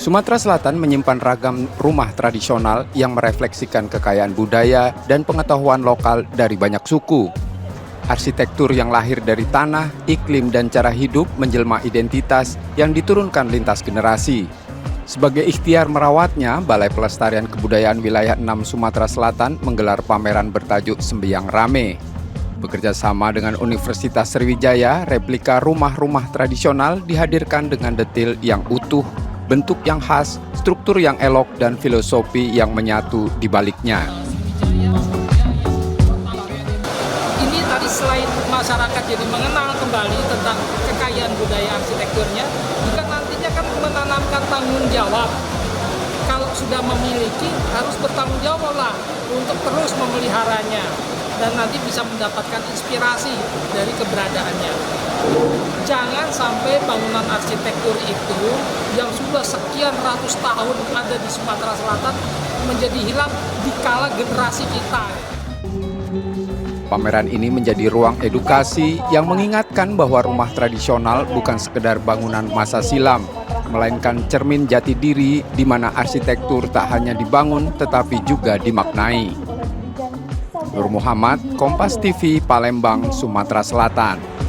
Sumatera Selatan menyimpan ragam rumah tradisional yang merefleksikan kekayaan budaya dan pengetahuan lokal dari banyak suku. Arsitektur yang lahir dari tanah, iklim, dan cara hidup menjelma identitas yang diturunkan lintas generasi. Sebagai ikhtiar merawatnya, Balai Pelestarian Kebudayaan Wilayah 6 Sumatera Selatan menggelar pameran bertajuk Sembiang Rame. Bekerja sama dengan Universitas Sriwijaya, replika rumah-rumah tradisional dihadirkan dengan detail yang utuh, bentuk yang khas, struktur yang elok, dan filosofi yang menyatu di baliknya. Ini tadi selain masyarakat jadi mengenal kembali tentang kekayaan budaya arsitekturnya, juga nantinya kan menanamkan tanggung jawab. Kalau sudah memiliki, harus bertanggung jawab lah untuk terus memeliharanya dan nanti bisa mendapatkan inspirasi dari keberadaannya. Jangan sampai bangunan arsitektur itu yang sudah sekian ratus tahun ada di Sumatera Selatan menjadi hilang di kala generasi kita. Pameran ini menjadi ruang edukasi yang mengingatkan bahwa rumah tradisional bukan sekedar bangunan masa silam, melainkan cermin jati diri di mana arsitektur tak hanya dibangun tetapi juga dimaknai. Nur Muhammad, Kompas TV, Palembang, Sumatera Selatan.